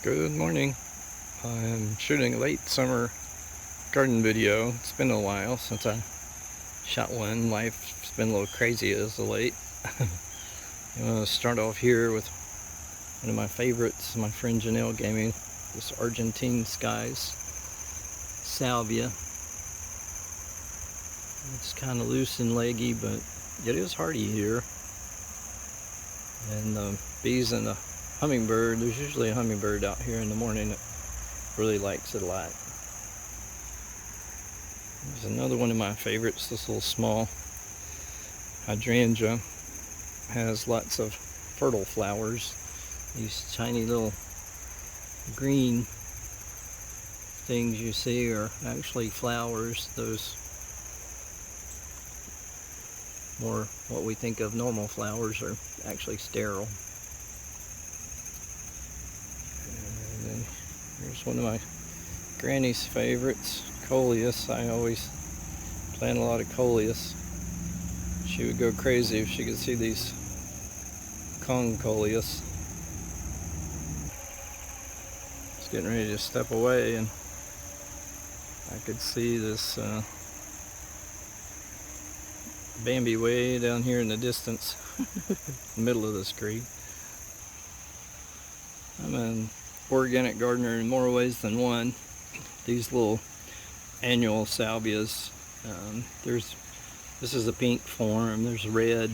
Good morning. I'm shooting a late summer garden video. It's been a while since I shot one. Life's been a little crazy as of late. I'm going to start off here with one of my favorites. My friend Janelle gave me this Argentine Skies salvia. It's kind of loose and leggy, but it is hardy here. And the bees and the hummingbird, there's usually a hummingbird out here in the morning that really likes it a lot. There's another one of my favorites, this little small hydrangea. Has lots of fertile flowers. These tiny little green things you see are actually flowers. Those more what we think of normal flowers are actually sterile. And then here's one of my granny's favorites, coleus. I always plant a lot of coleus. She would go crazy if she could see these Kong coleus. It's getting ready to step away, and I could see this Bambi way down here in the distance, the middle of the screen. I'm an organic gardener in more ways than one. These little annual salvias, this is a pink form, there's red,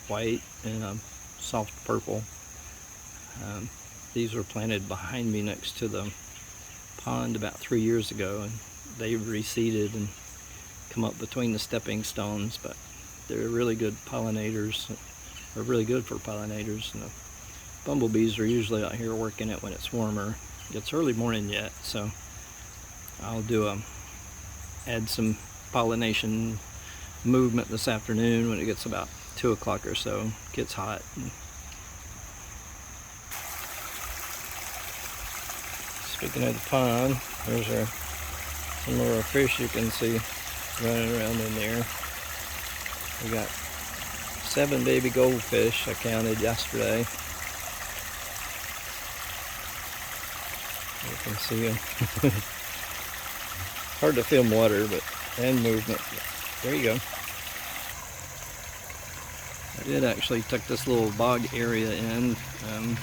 white, and a soft purple. These were planted behind me next to the pond about 3 years ago, and they reseeded and come up between the stepping stones, but they're really good pollinators, or really good for pollinators. And the bumblebees are usually out here working it when it's warmer. It's early morning yet, so I'll add some pollination movement this afternoon when it gets about 2 o'clock or so. It gets hot. Speaking of the pond, there's some of our fish you can see running around in there. We got 7 baby goldfish I counted yesterday. You can see them. Hard to film water, and movement. There you go. I did actually tuck this little bog area in. A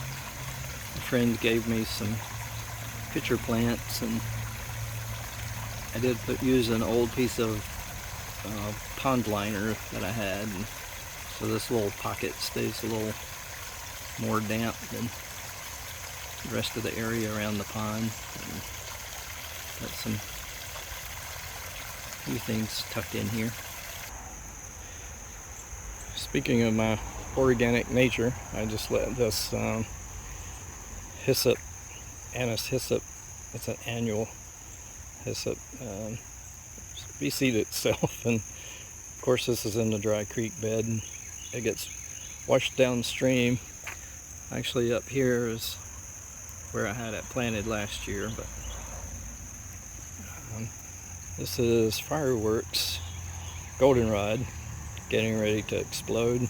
friend gave me some pitcher plants, and I did use an old piece of pond liner that I had, and so this little pocket stays a little more damp than the rest of the area around the pond. And got some few things tucked in here. Speaking of my organic nature, I just let this hyssop, anise hyssop, it's an annual hyssop, reseed itself. And of course this is in the dry creek bed, and it gets washed downstream. Actually up here is where I had it planted last year, but this is fireworks goldenrod getting ready to explode.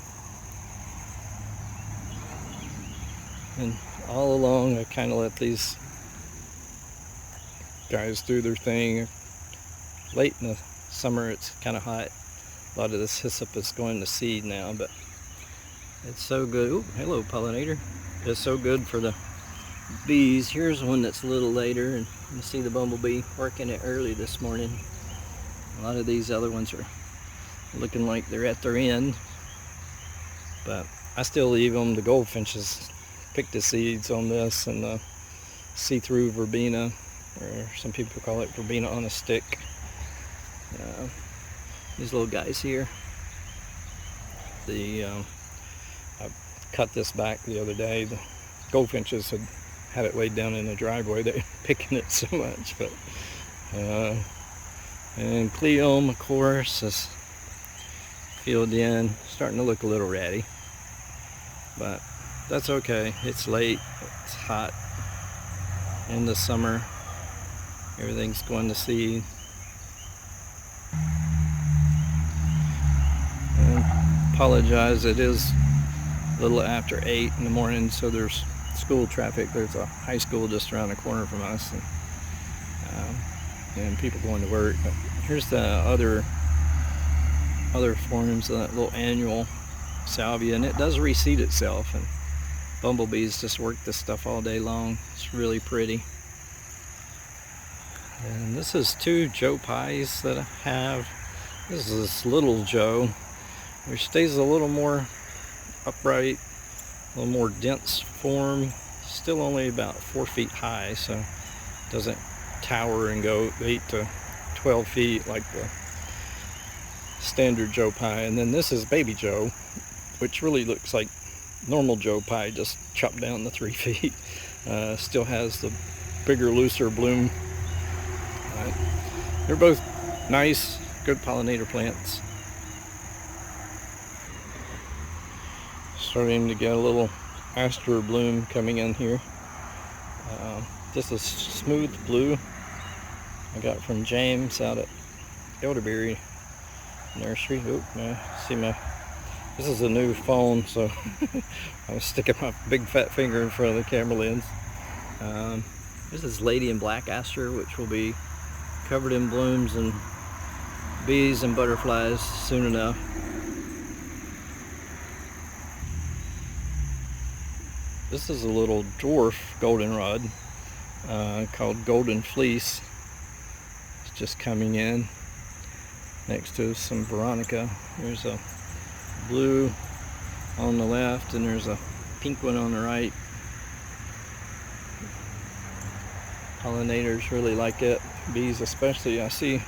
And all along I kind of let these guys do their thing. Late in the summer it's kind of hot. A lot of this hyssop is going to seed now, but it's so good. Ooh, hello pollinator. It's so good for the bees. Here's one that's a little later, and you see the bumblebee working it early this morning. A lot of these other ones are looking like they're at their end, but I still leave them. The goldfinches pick the seeds on this, and the see-through verbena, or some people call it verbena on a stick. These little guys here, I cut this back the other day. The goldfinches had it laid down in the driveway. They were picking it so much, but and Cleome, of course, is filled in, starting to look a little ratty, but that's okay. It's late, it's hot in the summer, everything's going to seed. And apologize, it is a little after 8 in the morning, so there's school traffic. There's a high school just around the corner from us, and people going to work. But here's the other forms of that little annual salvia, and it does reseed itself, and bumblebees just work this stuff all day long. It's really pretty. And this is 2 Joe Pies that I have. This is this little Joe, which stays a little more upright, a little more dense form. Still only about 4 feet high, so it doesn't tower and go 8 to 12 feet like the standard Joe Pie. And then this is Baby Joe, which really looks like normal Joe Pie, just chopped down to 3 feet. Still has the bigger, looser bloom. They're both nice, good pollinator plants. Starting to get a little aster bloom coming in here. This is smooth blue I got from James out at Elderberry Nursery. Oop, this is a new phone, so I was sticking my big fat finger in front of the camera lens. This is Lady in Black Aster, which will be covered in blooms and bees and butterflies soon enough. This is a little dwarf goldenrod called Golden Fleece. It's just coming in next to some Veronica. There's a blue on the left and there's a pink one on the right. Pollinators really like it, bees especially. I see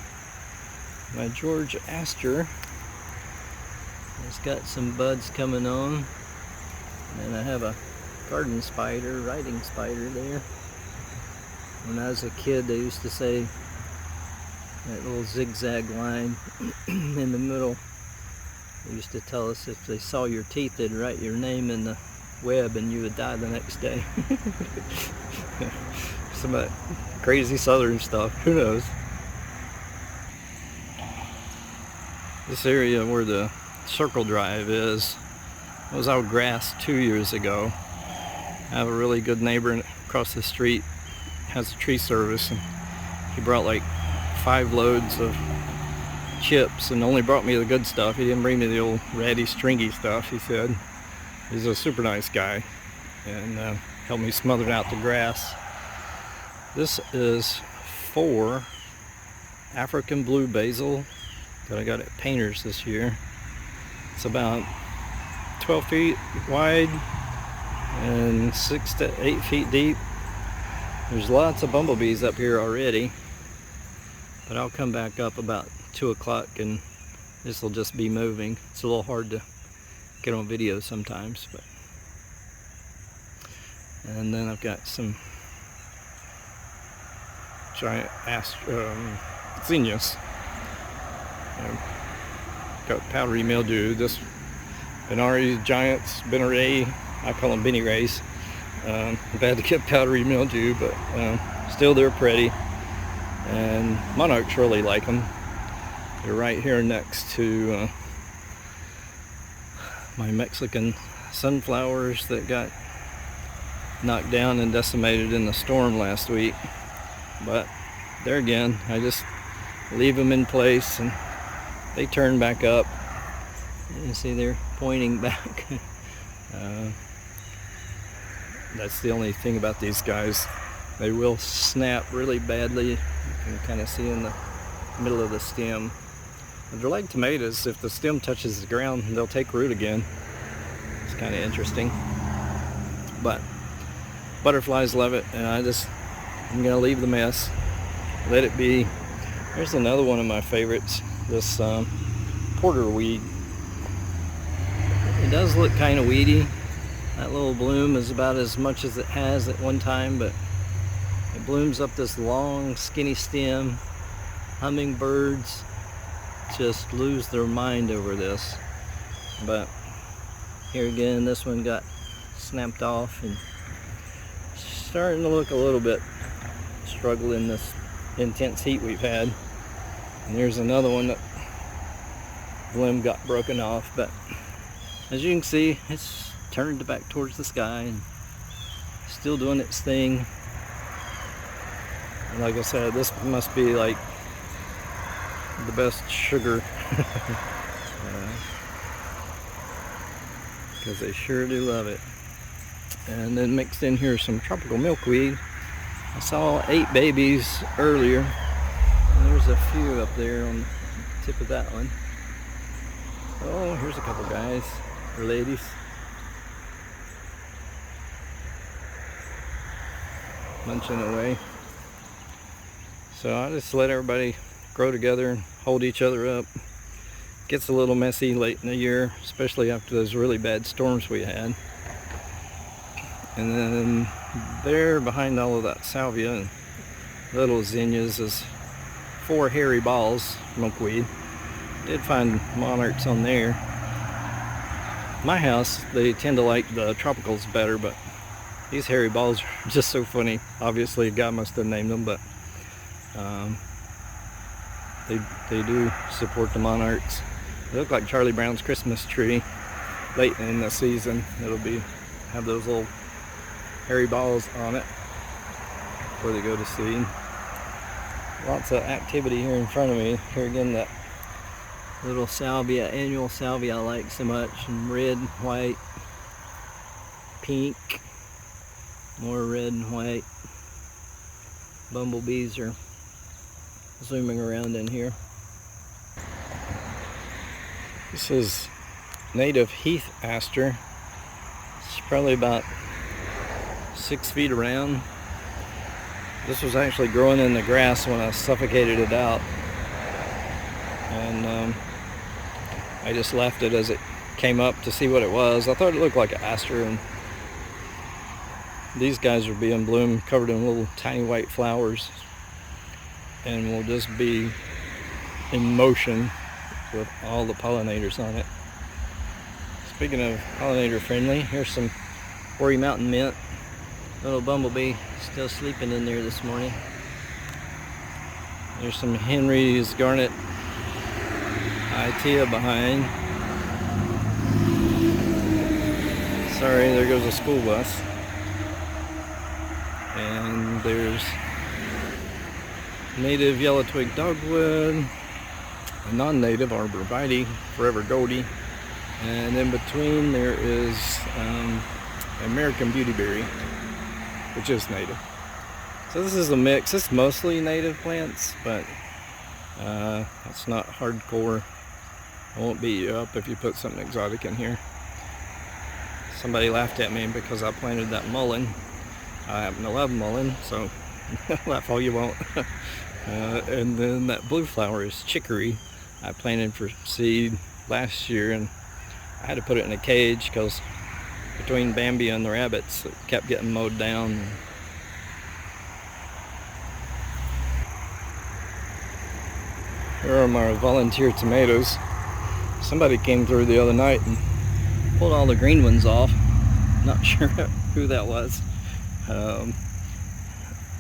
my George Aster has got some buds coming on, and I have a garden spider, writing spider there. When I was a kid, they used to say that little zigzag line in the middle. They used to tell us if they saw your teeth, they'd write your name in the web and you would die the next day. Some of that crazy southern stuff, who knows. This area where the circle drive is was out grass 2 years ago. I have a really good neighbor across the street, has a tree service, and he brought like 5 loads of chips and only brought me the good stuff. He didn't bring me the old ratty stringy stuff, he said. He's a super nice guy, and helped me smother out the grass. This is 4 African blue basil that I got at Painter's this year. It's about 12 feet wide and 6 to 8 feet deep. There's lots of bumblebees up here already, but I'll come back up about 2 o'clock and this will just be moving. It's a little hard to get on video sometimes, but. And then I've got some giant zinnias. Got powdery mildew. This Benari giants, Benare, I call them Benny Rays. I've had to get powdery mildew, but still they're pretty. And monarchs really like them. They're right here next to my Mexican sunflowers that got knocked down and decimated in the storm last week. But there again, I just leave them in place and they turn back up. You see they're pointing back. That's the only thing about these guys. They will snap really badly. You can kind of see in the middle of the stem. But they're like tomatoes. If the stem touches the ground, they'll take root again. It's kind of interesting. But butterflies love it, and I'm gonna leave the mess, let it be. Here's another one of my favorites, this porter weed. It does look kind of weedy. That little bloom is about as much as it has at one time, but it blooms up this long skinny stem. Hummingbirds just lose their mind over this. But here again, this one got snapped off and starting to look a little bit struggling this intense heat we've had. And there's another one that the limb got broken off, but as you can see, it's turned back towards the sky and still doing its thing. And like I said, this must be like the best sugar. Because they sure do love it. And then mixed in here some tropical milkweed. I saw 8 babies earlier. And there's a few up there on the tip of that one. Oh, here's a couple guys or ladies. Munching away. So I just let everybody grow together and hold each other up. Gets a little messy late in the year, especially after those really bad storms we had. And then there behind all of that salvia and little zinnias is 4 hairy balls, milkweed. Did find monarchs on there. My house, they tend to like the tropicals better, but these hairy balls are just so funny. Obviously, a guy must have named them, but they do support the monarchs. They look like Charlie Brown's Christmas tree. Late in the season, it'll have those little hairy balls on it before they go to seed. Lots of activity here in front of me. Here again, that little salvia, annual salvia I like so much. And red, white, pink, more red and white. Bumblebees are zooming around in here. This is native heath aster. It's probably about 6 feet around. This was actually growing in the grass when I suffocated it out. And I just left it as it came up to see what it was. I thought it looked like an aster, and these guys will be in bloom, covered in little tiny white flowers, and will just be in motion with all the pollinators on it. Speaking of pollinator friendly, here's some Worry Mountain mint. Little bumblebee still sleeping in there this morning. There's some Henry's garnet itea behind. Sorry, there goes a school bus. And there's native yellow twig dogwood, a non-native arborvitae, forever goldie, and in between there is American beautyberry, which is native. So this is a mix. It's mostly native plants, but it's not hardcore. I won't beat you up if you put something exotic in here. Somebody laughed at me because I planted that mullein. I happen to love mullein, so laugh all you want. And then that blue flower is chicory. I planted for seed last year, and I had to put it in a cage because between Bambi and the rabbits, it kept getting mowed down. Here are my volunteer tomatoes. Somebody came through the other night and pulled all the green ones off. Not sure who that was.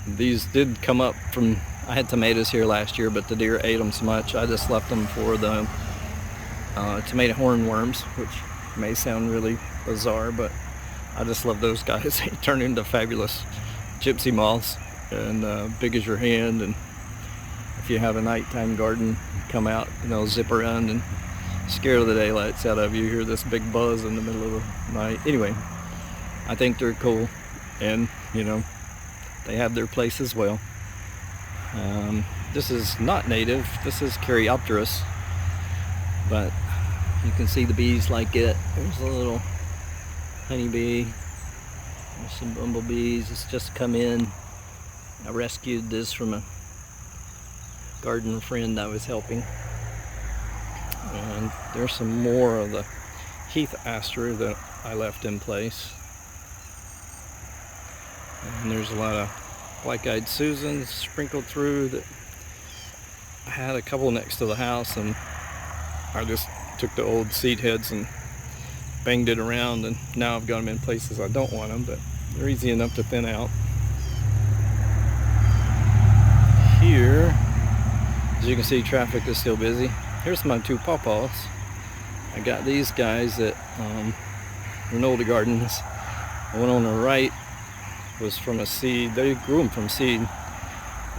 These did come up from, I had tomatoes here last year, but the deer ate them so much, I just left them for the tomato hornworms, which may sound really bizarre, but I just love those guys. They turn into fabulous gypsy moths, and big as your hand, and if you have a nighttime garden, come out and they'll zip around and scare the daylights out of you. You hear this big buzz in the middle of the night. Anyway, I think they're cool, and you know, they have their place as well. This is not native. This is Caryopteris, but you can see the bees like it. There's a little honeybee. There's some bumblebees. It's just come in. I rescued this from a garden friend I was helping. And there's some more of the heath aster that I left in place. And there's a lot of black-eyed Susans sprinkled through that I had a couple next to the house, and I just took the old seed heads and banged it around, and now I've got them in places I don't want them, but they're easy enough to thin out. Here, as you can see, traffic is still busy. Here's my 2 pawpaws. I got these guys at Renolda Gardens. The one on the right was from a seed. They grew them from seed.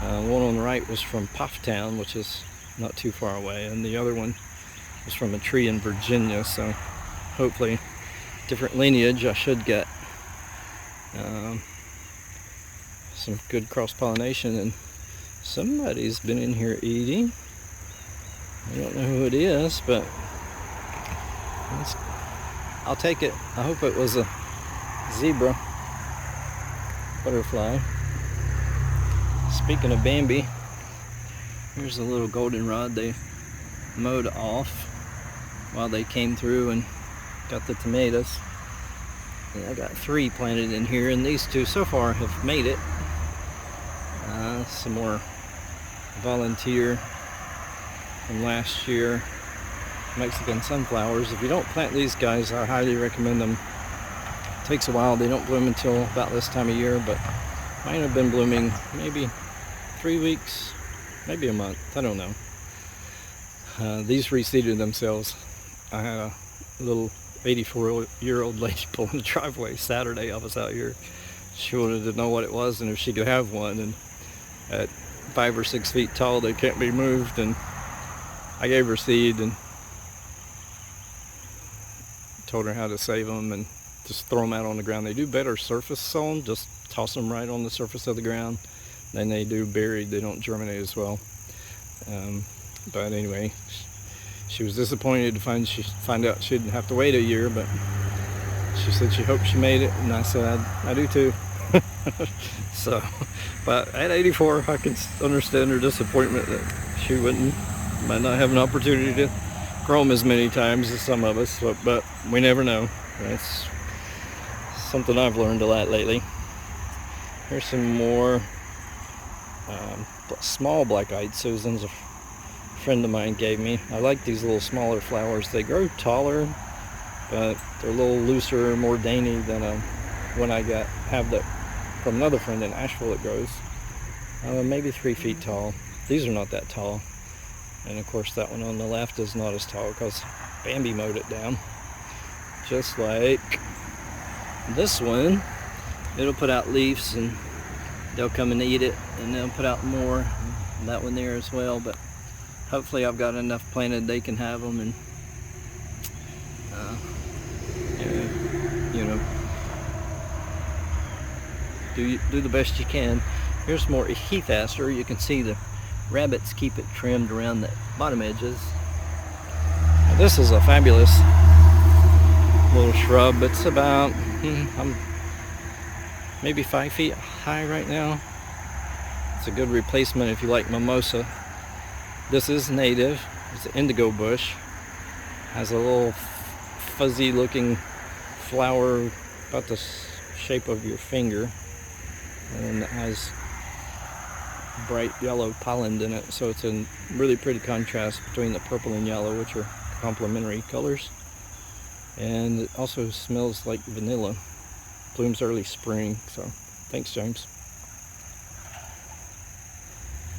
One on the right was from Pufftown, which is not too far away, and the other one was from a tree in Virginia. So hopefully different lineage I should get some good cross-pollination. And somebody's been in here eating. I don't know who it is, but I'll take it. I hope it was a zebra butterfly. Speaking of Bambi, here's a little goldenrod they mowed off while they came through and got the tomatoes. And I got 3 planted in here, and these 2 so far have made it. Some more volunteer from last year, Mexican sunflowers. If you don't plant these guys, I highly recommend them. It takes a while. They don't bloom until about this time of year, but mine have been blooming maybe 3 weeks, maybe a month, I don't know. These reseeded themselves. I had a little 84-year-old lady pull in the driveway Saturday. I was out here. She wanted to know what it was and if she could have one. And at 5 or 6 feet tall, they can't be moved. And I gave her seed and told her how to save them and just throw them out on the ground. They do better surface sown, just toss them right on the surface of the ground. Then they do buried, they don't germinate as well. But anyway, she was disappointed to find out she didn't have to wait a year, but she said she hoped she made it, and I said I do too. So, but at 84, I can understand her disappointment that she might not have an opportunity to grow them as many times as some of us, so, but we never know. That's something I've learned a lot lately. Here's some more small black-eyed Susans a friend of mine gave me. I like these little smaller flowers. They grow taller, but they're a little looser, more dainty than one I have that from another friend in Asheville that grows. Maybe 3 feet tall. These are not that tall. And of course that one on the left is not as tall because Bambi mowed it down. Just like this one. It'll put out leaves and they'll come and eat it, and they'll put out more. That one there as well, but hopefully I've got enough planted they can have them, and you know, do the best you can. Here's more heath aster. You can see the rabbits keep it trimmed around the bottom edges. Now, this is a fabulous little shrub. It's about maybe 5 feet high right now. It's a good replacement if you like mimosa. This is native. It's an indigo bush. Has a little fuzzy looking flower about the shape of your finger, and it has bright yellow pollen in it, so it's a really pretty contrast between the purple and yellow, which are complementary colors. And it also smells like vanilla. Blooms early spring. So thanks, James.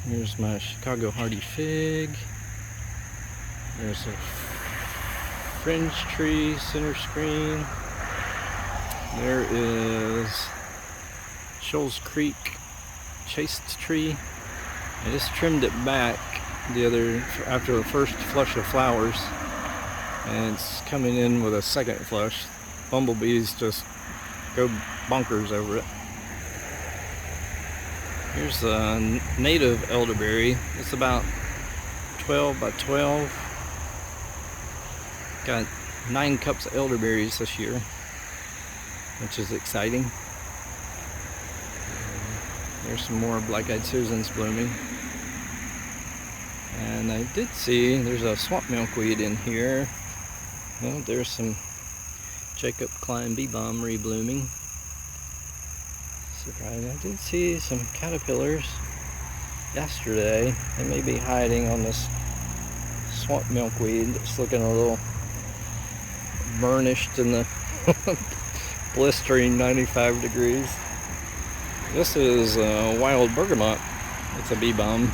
Here's my Chicago hardy fig. There's a fringe tree, center screen. There is Shoals Creek chaste tree. I just trimmed it back after the first flush of flowers, and it's coming in with a second flush. Bumblebees just go bonkers over it. Here's a native elderberry. It's about 12 by 12. Got 9 cups of elderberries this year, which is exciting. There's some more black-eyed Susans blooming. And I did see there's a swamp milkweed in here. Well, there's some Jacob Klein bee balm reblooming. Surprising. I did see some caterpillars yesterday. They may be hiding on this swamp milkweed. It's looking a little burnished in the blistering 95 degrees. This is wild bergamot. It's a bee balm.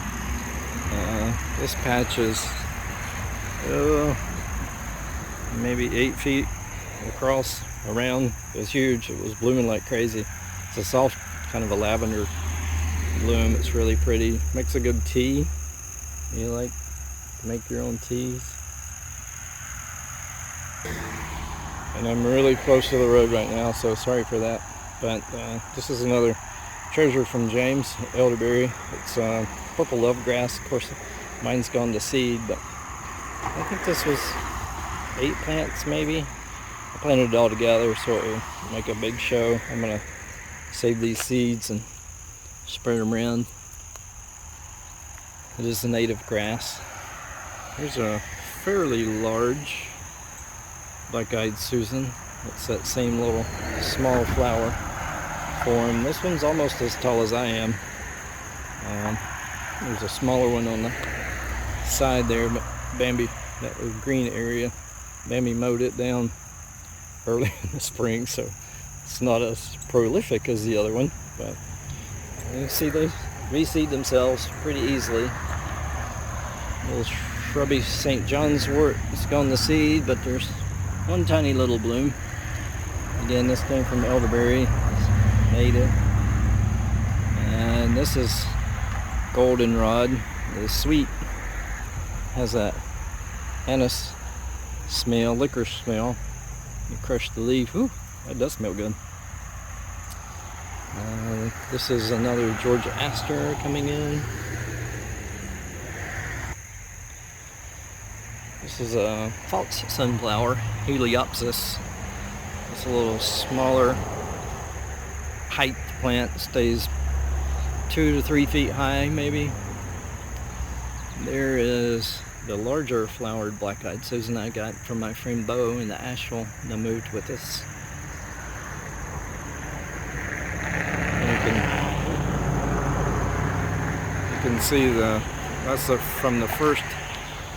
This patch is maybe 8 feet across, around. It was huge. It was blooming like crazy. It's a soft kind of a lavender bloom. It's really pretty. Makes a good tea. You like to make your own teas? And I'm really close to the road right now, so sorry for that. But this is another treasure from James, elderberry. It's purple lovegrass. Of course, mine's gone to seed, but I think this was 8 plants maybe. I planted it all together so it would make a big show. I'm gonna save these seeds and spread them around. It is a native grass. Here's a fairly large black-eyed Susan. It's that same little small flower form. This one's almost as tall as I am. There's a smaller one on the side there, but Bambi, that green area, Bambi mowed it down early in the spring, so it's not as prolific as the other one, but you see they reseed themselves pretty easily. Little shrubby St. John's wort has gone to seed, but there's one tiny little bloom. Again, this came from elderberry, it's native. And this is goldenrod. It's sweet, has that anise smell, licorice smell. You crush the leaf. Ooh, that does smell good. This is another Georgia aster coming in. This is a false sunflower, Heliopsis. It's a little smaller height plant, stays 2 to 3 feet high maybe. There is the larger flowered black-eyed Susan I got from my friend Bo in the Asheville that moved with us. And you can see that's from the first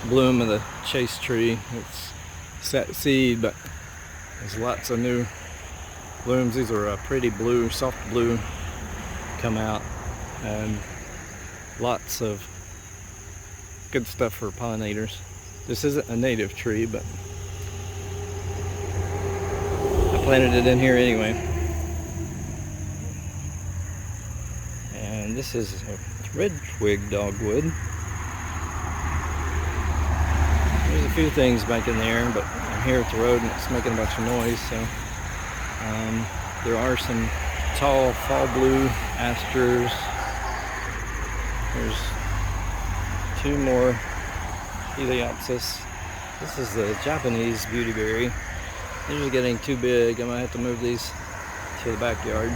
bloom of the chase tree. It's set seed, but there's lots of new blooms. These are a pretty blue, soft blue, come out, and lots of good stuff for pollinators. This isn't a native tree, but I planted it in here anyway. And this is a red twig dogwood. There's a few things back in there, but I'm here at the road and it's making a bunch of noise, so there are some tall fall blue asters. There's 2 more Heliopsis. This is the Japanese beautyberry. These are getting too big. I might have to move these to the backyard.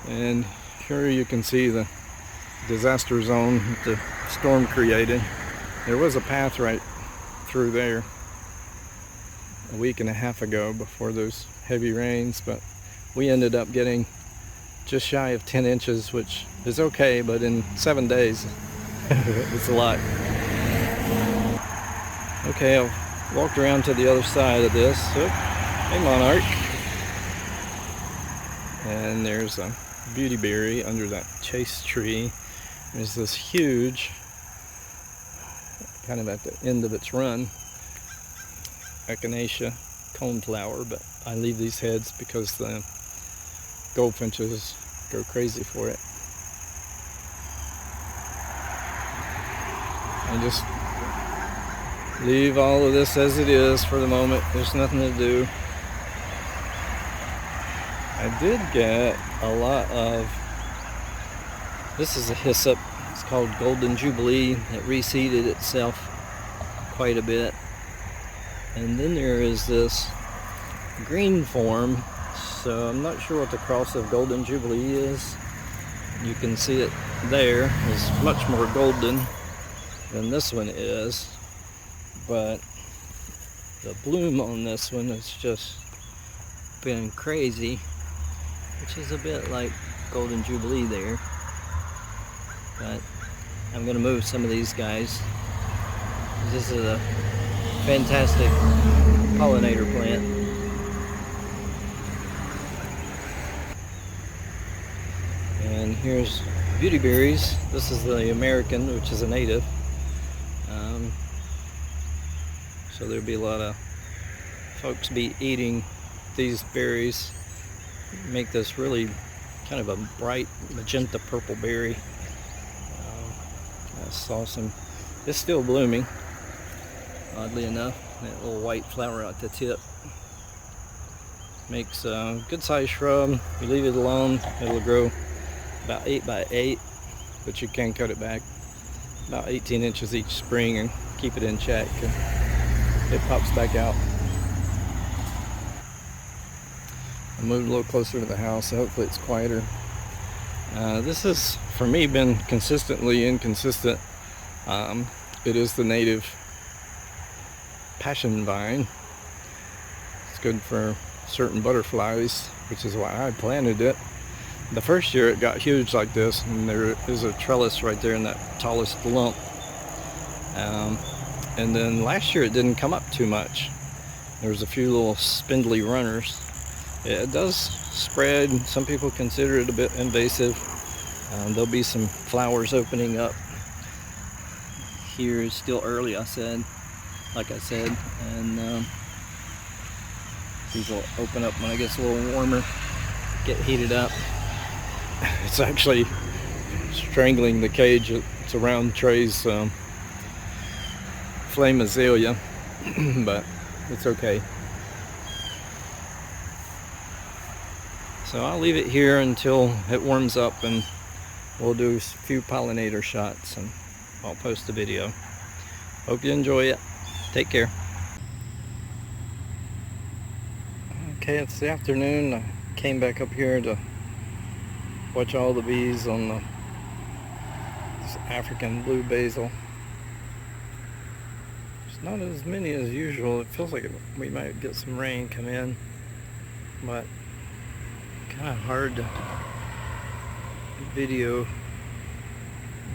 And here you can see the disaster zone that the storm created. There was a path right through there a week and a half ago before those heavy rains, but we ended up getting just shy of 10 inches, which is okay, but in 7 days, it's a lot. Okay, I've walked around to the other side of this. Oh, hey, Monarch. And there's a beautyberry under that chase tree. There's this huge, kind of at the end of its run, echinacea coneflower, but I leave these heads because the goldfinches go crazy for it. And just leave all of this as it is for the moment. There's nothing to do. I did get a lot of, this is a hyssop. It's called Golden Jubilee. It reseeded itself quite a bit. And then there is this green form. So I'm not sure what the cross of Golden Jubilee is. You can see it there. It's much more golden than this one is. But the bloom on this one has just been crazy, which is a bit like Golden Jubilee there. But I'm going to move some of these guys. This is a fantastic pollinator plant. And here's beautyberries. This is the American, which is a native. So there'll be a lot of folks be eating these berries. make this really kind of a bright magenta purple berry. I saw some, it's still blooming, oddly enough. That little white flower at the tip makes a good sized shrub. You leave it alone, it'll grow about 8 by 8, but you can cut it back about 18 inches each spring and keep it in check, and it pops back out. I moved a little closer to the house, so hopefully it's quieter. This has, for me, been consistently inconsistent. It is the native passion vine. It's good for certain butterflies, which is why I planted it. The first year it got huge like this, and there is a trellis right there in that tallest lump. And then last year it didn't come up too much. There was a few little spindly runners. It does spread. Some people consider it a bit invasive. There'll be some flowers opening up. Here it's still early, like I said, and these will open up when it gets a little warmer, get heated up. It's actually strangling the cage. It's around Trey's flame azalea, but it's okay. So I'll leave it here until it warms up, and we'll do a few pollinator shots, and I'll post a video. Hope you enjoy it. Take care. Okay, it's the afternoon. I came back up here to watch all the bees on this African blue basil. There's not as many as usual. It feels like we might get some rain come in, but kind of hard to video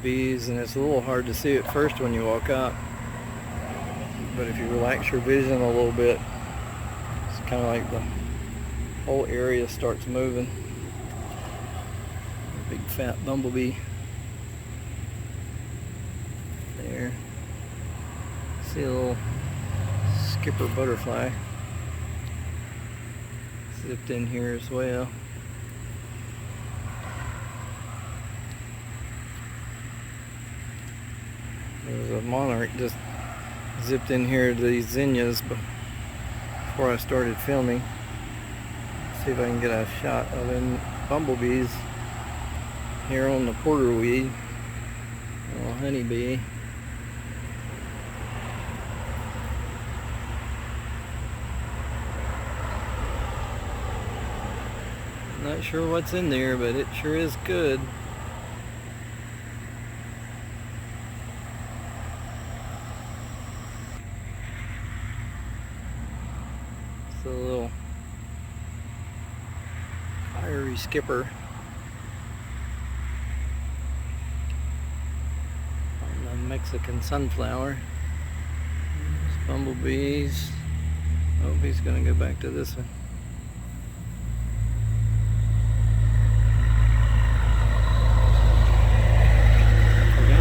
bees, and it's a little hard to see at first when you walk up, but if you relax your vision a little bit, it's kind of like the whole area starts moving. Big fat bumblebee there. See a little skipper butterfly zipped in here as well. There was a monarch just zipped in here to these zinnias before I started filming. See if I can get a shot of them bumblebees here on the porterweed. A little honeybee. Not sure what's in there, but it sure is good. It's a little fiery skipper on the Mexican sunflower. There's bumblebees. Oh, he's gonna go back to this one.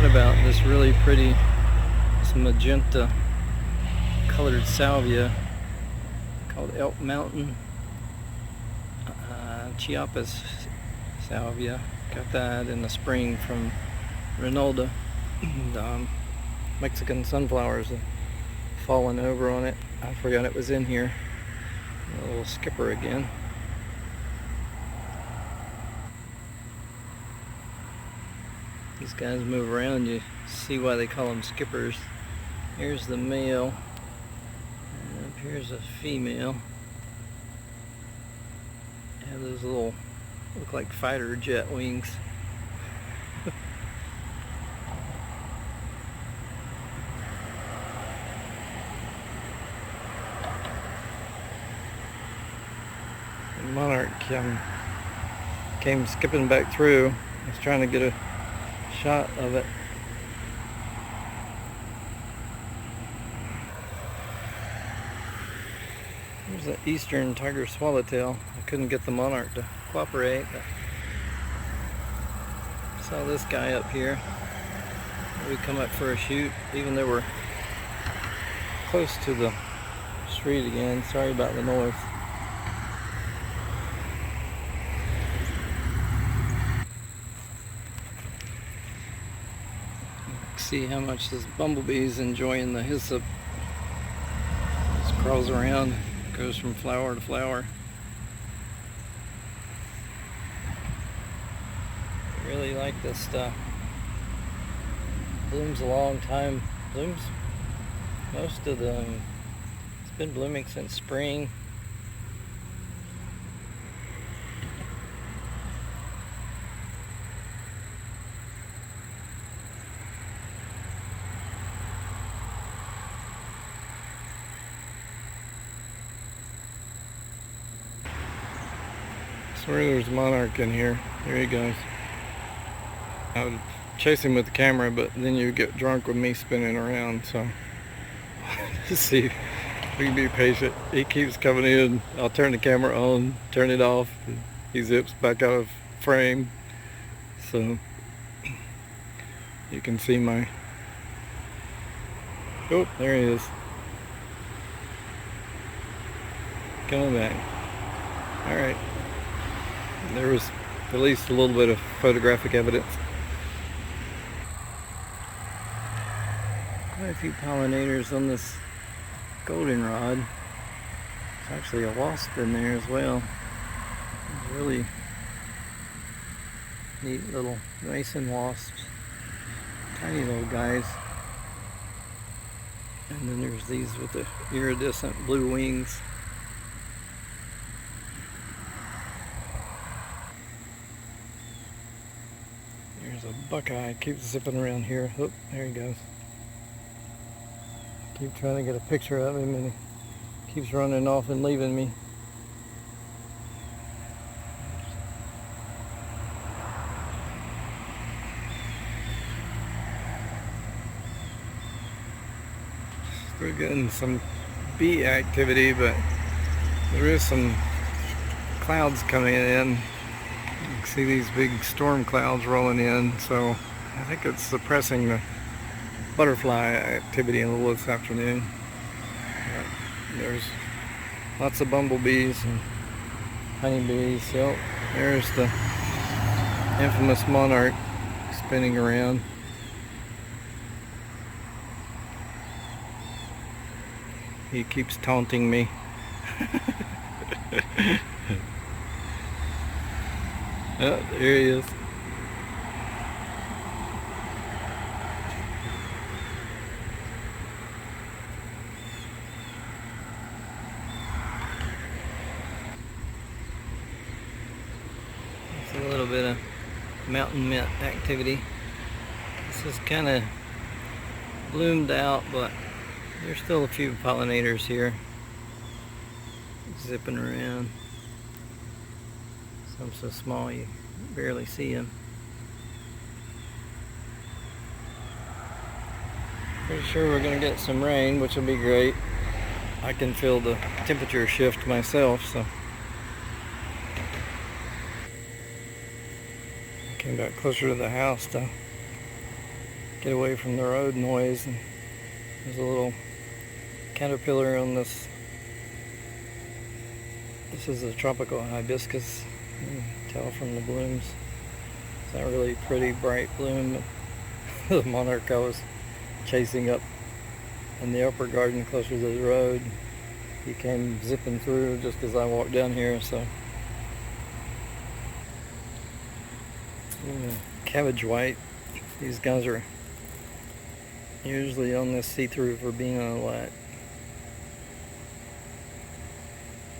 About this really pretty, this magenta colored salvia called Elk Mountain Chiapas salvia. Got that in the spring from Ronaldo. Mexican sunflowers have fallen over on it. I forgot it was in here. A little skipper again. These guys move around, you see why they call them skippers. Here's the male, and up here's a female. They have those little, look like fighter jet wings. The monarch came skipping back through. I was trying to get a shot of it. There's the eastern tiger swallowtail. I couldn't get the monarch to cooperate, but saw this guy up here. We come up for a shoot, even though we're close to the street again. Sorry about the noise. See how much this bumblebee is enjoying the hyssop. Just crawls around, goes from flower to flower. I really like this stuff. Blooms a long time. Blooms most of them. It's been blooming since spring. I swear there's a monarch in here. Here he goes. I would chase him with the camera, but then you get drunk with me spinning around, so let's see if we can be patient. He keeps coming in. I'll turn the camera on, turn it off. He zips back out of frame. So you can see my... Oh, there he is. Coming back. Alright. There was at least a little bit of photographic evidence. Quite a few pollinators on this goldenrod. There's actually a wasp in there as well. There's really neat little mason wasps. Tiny little guys. And then there's these with the iridescent blue wings. There's a buckeye, keeps zipping around here. Oh, there he goes. Keep trying to get a picture of him and he keeps running off and leaving me. Still getting some bee activity, but there is some clouds coming in. You can see these big storm clouds rolling in, so I think it's suppressing the butterfly activity a little this afternoon. But there's lots of bumblebees and honeybees. So there's the infamous monarch spinning around. He keeps taunting me. Oh, there he is. It's a little bit of mountain mint activity. This is kind of bloomed out, but there's still a few pollinators here zipping around. Some so small you barely see them. Pretty sure we're going to get some rain, which will be great. I can feel the temperature shift myself, so. I came back closer to the house to get away from the road noise. And there's a little caterpillar on this. This is a tropical hibiscus. You can tell from the blooms. It's not really pretty bright bloom. The monarch I was chasing up in the upper garden closer to the road, he came zipping through just as I walked down here. So cabbage white. These guys are usually on this see-through verbena a lot.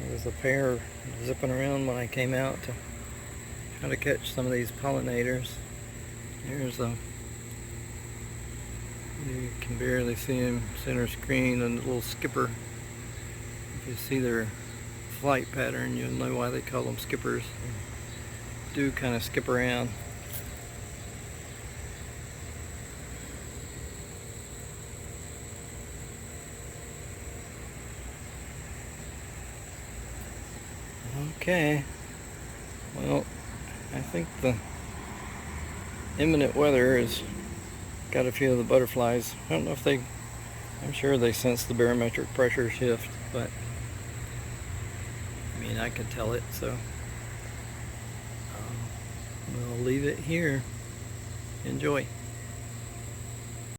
There was a pair zipping around when I came out to try to catch some of these pollinators. Here's a, you can barely see him center screen, and a little skipper. If you see their flight pattern, you'll know why they call them skippers. They do kind of skip around. Okay, well, I think the imminent weather has got a few of the butterflies. I don't know if I'm sure they sense the barometric pressure shift, but I mean, I can tell it, so we'll leave it here. Enjoy.